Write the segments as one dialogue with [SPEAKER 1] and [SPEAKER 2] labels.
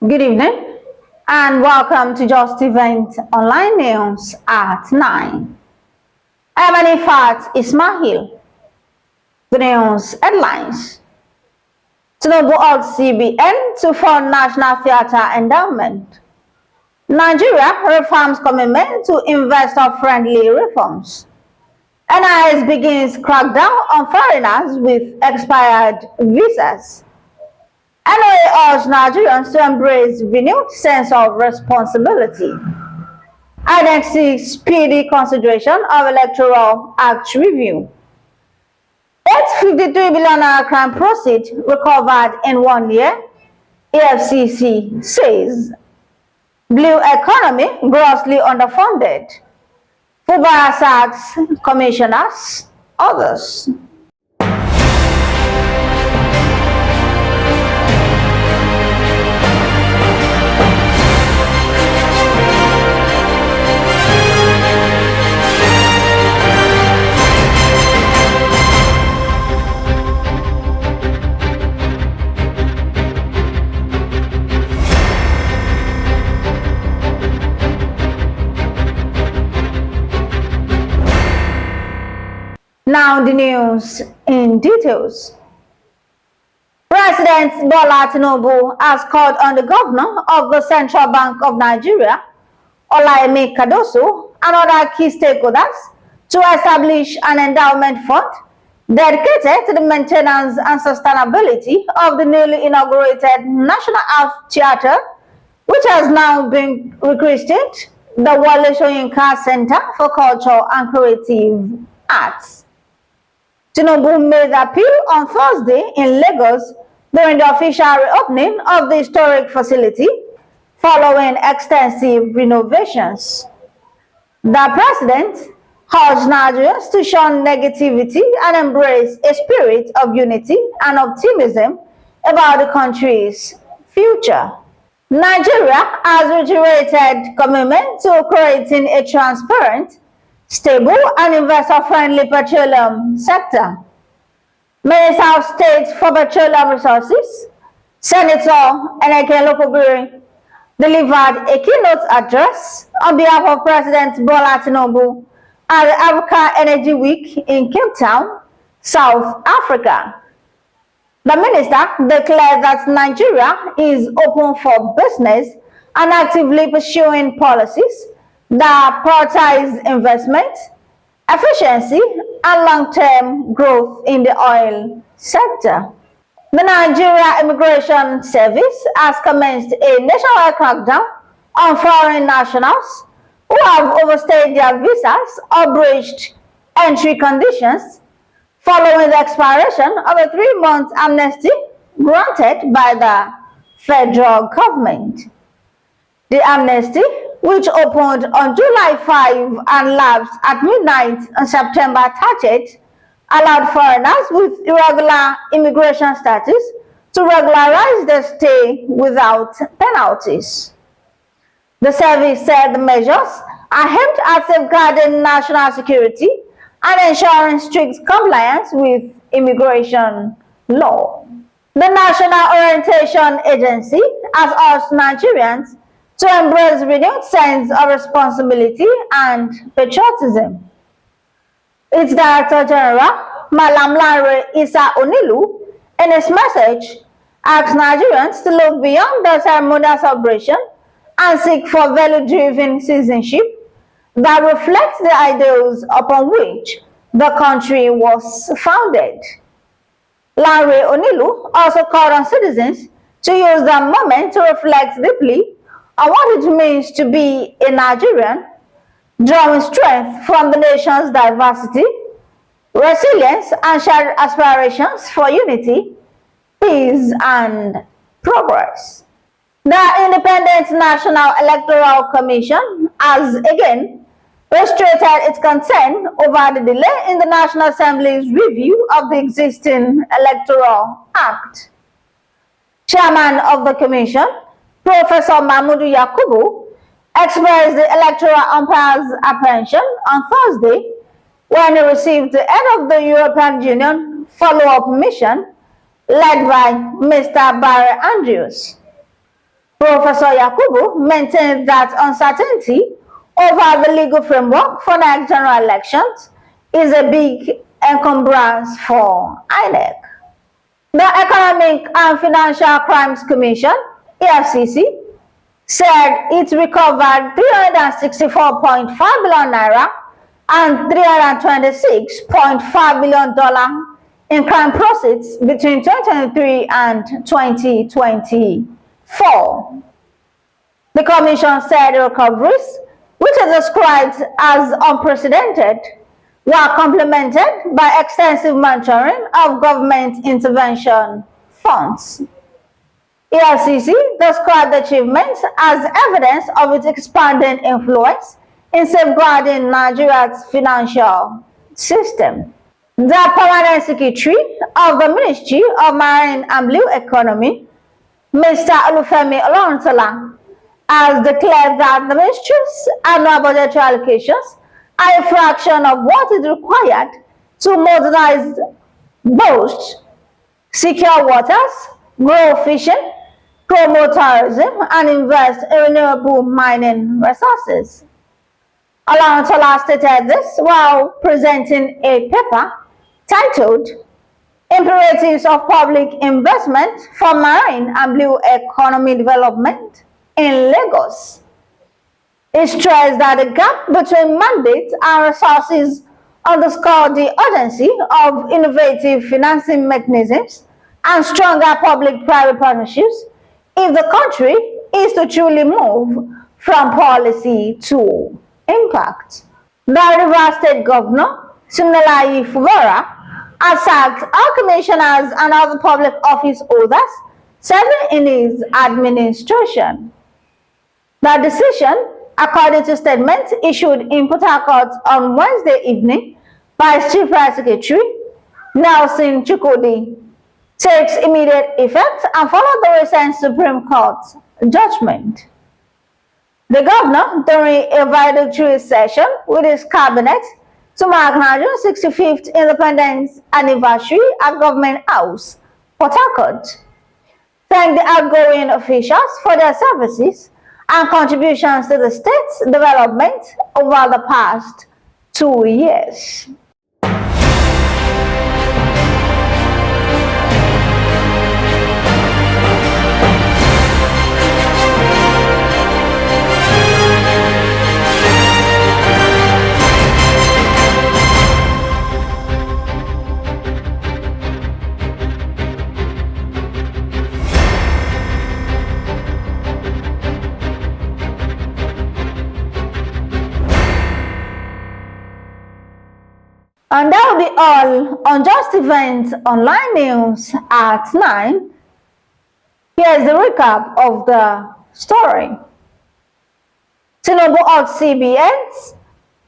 [SPEAKER 1] Good evening and welcome to Justeventonline News at 9. I'm Anifat Ismail. The news headlines. Tinubu urged CBN to fund National Theatre Endowment. Nigeria reaffirms commitment to investor-friendly reforms. NIS begins crackdown on foreigners with expired visas. NOA urged Nigerians to embrace renewed sense of responsibility. INEC seeks speedy consideration of electoral act review. 853 billion crime proceeds recovered in 1 year, EFCC says. Blue economy grossly underfunded. Fubara sacks commissioners, others. Now the news in details. President Bola Tinubu has called on the governor of the Central Bank of Nigeria, Olayemi Kadoso, and other key stakeholders to establish an endowment fund dedicated to the maintenance and sustainability of the newly inaugurated National Art Theatre, which has now been rechristened the Wale Soyinka Center for Culture and Creative Arts. Tinubu made the appeal on Thursday in Lagos during the official reopening of the historic facility following extensive renovations. The president urged Nigerians to shun negativity and embrace a spirit of unity and optimism about the country's future. Nigeria has reiterated commitment to creating a transparent, stable and investor-friendly petroleum sector. Minister of State for Petroleum Resources, Senator ENEC Lokogiri, delivered a keynote address on behalf of President Bola Tinubu at the Africa Energy Week in Cape Town, South Africa. The minister declared that Nigeria is open for business and actively pursuing policies that prioritize investment, efficiency, and long-term growth in the oil sector. The Nigeria Immigration Service has commenced a nationwide crackdown on foreign nationals who have overstayed their visas or breached entry conditions following the expiration of a 3-month amnesty granted by the federal government. The amnesty, which opened on July 5 and lapsed at midnight on September 30th, allowed foreigners with irregular immigration status to regularize their stay without penalties. The service said the measures are aimed at safeguarding national security and ensuring strict compliance with immigration law. The National Orientation Agency has urged Nigerians to embrace renewed sense of responsibility and patriotism. Its Director General, Malam Lanre Isa Onilu, in his message, asked Nigerians to look beyond the ceremonial celebration and seek for value-driven citizenship that reflects the ideals upon which the country was founded. Lanre Onilu also called on citizens to use the moment to reflect deeply on what it means to be a Nigerian, drawing strength from the nation's diversity, resilience, and shared aspirations for unity, peace, and progress. The Independent National Electoral Commission has again reiterated its concern over the delay in the National Assembly's review of the existing Electoral Act. Chairman of the Commission, Professor Mahmoud Yakubu, expressed the electoral umpire's apprehension on Thursday when he received the head of the European Union follow-up mission led by Mr. Barry Andrews. Professor Yakubu maintained that uncertainty over the legal framework for next general elections is a big encumbrance for INEC. The Economic and Financial Crimes Commission, EFCC, said it recovered 364.5 billion naira and $326.5 billion in crime proceeds between 2023 and 2024. The Commission said the recoveries, which are described as unprecedented, were complemented by extensive monitoring of government intervention funds. EFCC described the achievements as evidence of its expanding influence in safeguarding Nigeria's financial system. The Permanent Secretary of the Ministry of Marine and Blue Economy, Mr. Olufemi Oloruntola, has declared that the ministry's annual budgetary allocations are a fraction of what is required to modernize, boost secure waters, grow fishing, promote tourism, and invest in renewable mining resources. Oloruntola stated this while presenting a paper titled Imperatives of Public Investment for Marine and Blue Economy Development in Lagos. It stressed that the gap between mandates and resources underscored the urgency of innovative financing mechanisms and stronger public-private partnerships if the country is to truly move from policy to impact. The Rivers State Governor, Fubara, has sacked all commissioners and other public office holders serving in his administration. The decision, according to statements issued in Port Harcourt on Wednesday evening by its Chief Press Secretary, Nelson Chukwudi, takes immediate effect and follows the recent Supreme Court judgment. The governor, during a valedictory session with his cabinet to mark Nigeria's 65th independence anniversary at Government House, Port Harcourt, thanked the outgoing officials for their services and contributions to the state's development over the past 2 years. And that will be all on Justeventonline news at 9. Here's the recap of the story. Tinubu urged CBNs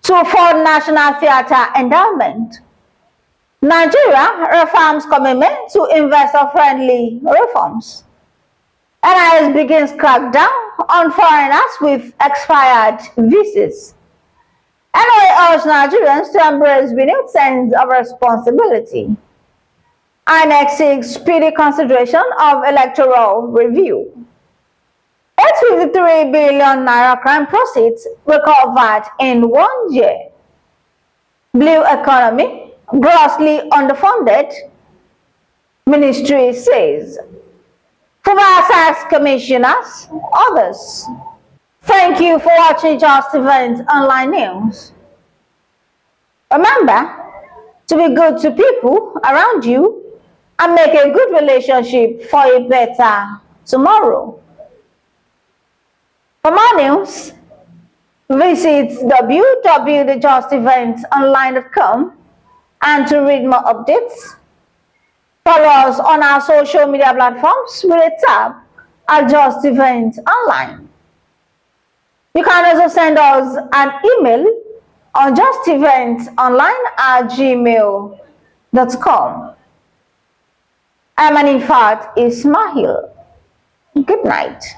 [SPEAKER 1] to fund National Theatre endowment. Nigeria reaffirms commitment to investor-friendly reforms. NIS begins crackdown on foreigners with expired visas. NOA urged Nigerians to embrace renewed sense of responsibility. INEC seeks speedy consideration of electoral review. 853 billion naira crime proceeds recovered in 1 year. Blue economy grossly underfunded, ministry says. Fubara sacks commissioners, others. Thank you for watching Justeventonline News. Remember to be good to people around you and make a good relationship for a better tomorrow. For more news, visit www.justeventonline.com, and to read more updates, follow us on our social media platforms with a tab at Justeventonline. You can also send us an email on justeventonline@gmail.com. I'm Anifat Ismail. Good night.